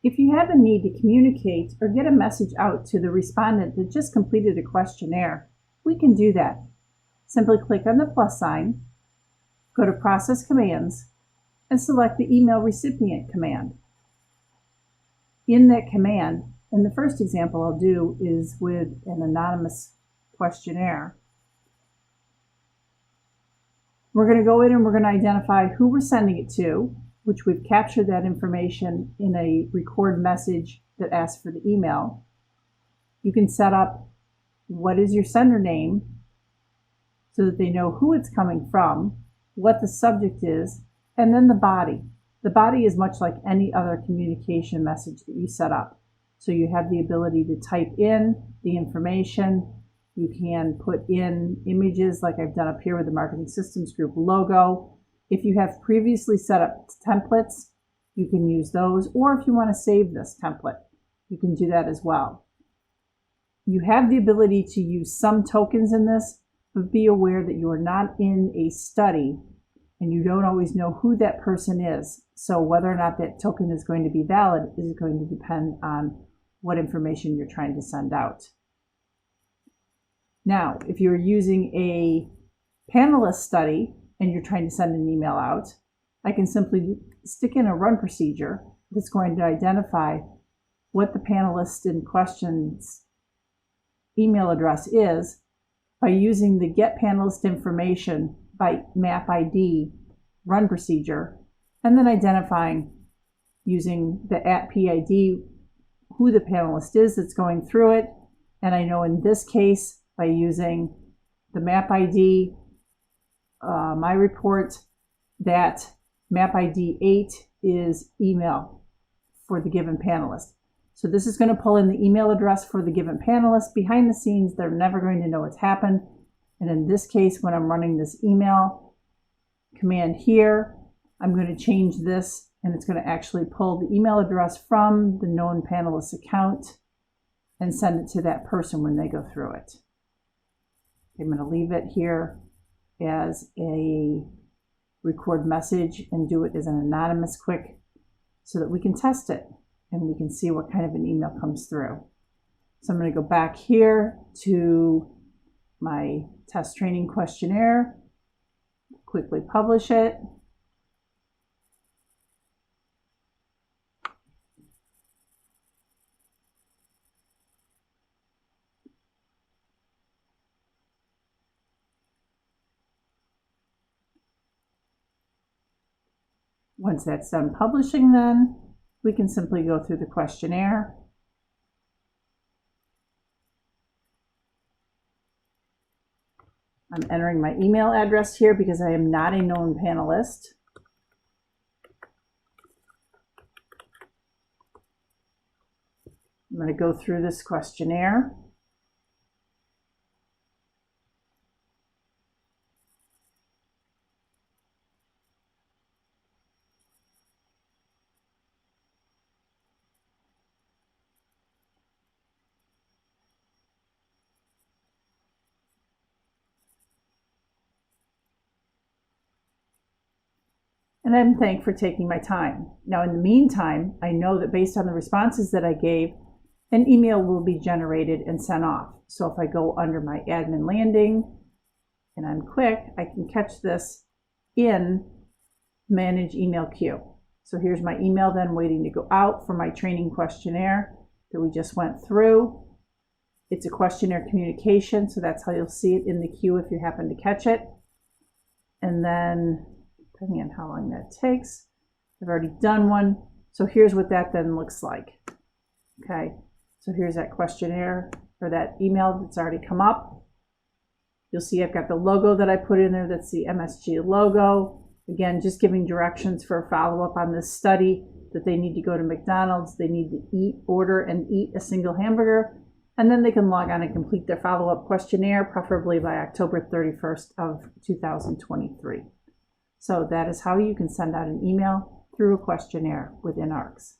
If you have a need to communicate or get a message out to the respondent that just completed a questionnaire, we can do that. Simply click on the plus sign, go to Process Commands, and select the Email Recipient command. In that command, and the first example I'll do is with an anonymous questionnaire, we're going to go in and we're going to identify who we're sending it to, which we've captured that information in a record message that asks for the email. You can set up what is your sender name so that they know who it's coming from, what the subject is, and then the body. The body is much like any other communication message that you set up. So you have the ability to type in the information. You can put in images like I've done up here with the Marketing Systems Group logo. If you have previously set up templates, you can use those. Or if you want to save this template, you can do that as well. You have the ability to use some tokens in this, but be aware that you are not in a study and you don't always know who that person is. So whether or not that token is going to be valid is going to depend on what information you're trying to send out. Now, if you're using a panelist study and you're trying to send an email out, I can simply stick in a run procedure that's going to identify what the panelist in question's email address is by using the Get Panelist Information by Map ID run procedure, and then identifying using the @PID who the panelist is that's going through it. And I know in this case, by using the Map ID, my report, that Map ID 8 is email for the given panelist. So this is going to pull in the email address for the given panelist. Behind the scenes, they're never going to know what's happened. And in this case, when I'm running this email command here, I'm going to change this and it's going to actually pull the email address from the known panelist account and send it to that person when they go through it. I'm going to leave it here as a record message and do it as an anonymous quick so that we can test it and we can see what kind of an email comes through. So I'm going to go back here to my test training questionnaire, quickly publish it. Once that's done publishing, then we can simply go through the questionnaire. I'm entering my email address here because I am not a known panelist. I'm going to go through this questionnaire. And I'm thankful for taking my time. Now, in the meantime, I know that based on the responses that I gave, an email will be generated and sent off. So if I go under my admin landing and I'm quick, I can catch this in Manage Email Queue. So here's my email then waiting to go out for my training questionnaire that we just went through. It's a questionnaire communication, so that's how you'll see it in the queue if you happen to catch it. And then, depending on how long that takes, I've already done one. So here's what that then looks like. Okay, so here's that questionnaire or that email that's already come up. You'll see I've got the logo that I put in there. That's the MSG logo. Again, just giving directions for a follow-up on this study, that they need to go to McDonald's, they need to order and eat a single hamburger, and then they can log on and complete their follow-up questionnaire, preferably by October 31st of 2023. So that is how you can send out an email through a questionnaire within ARCS.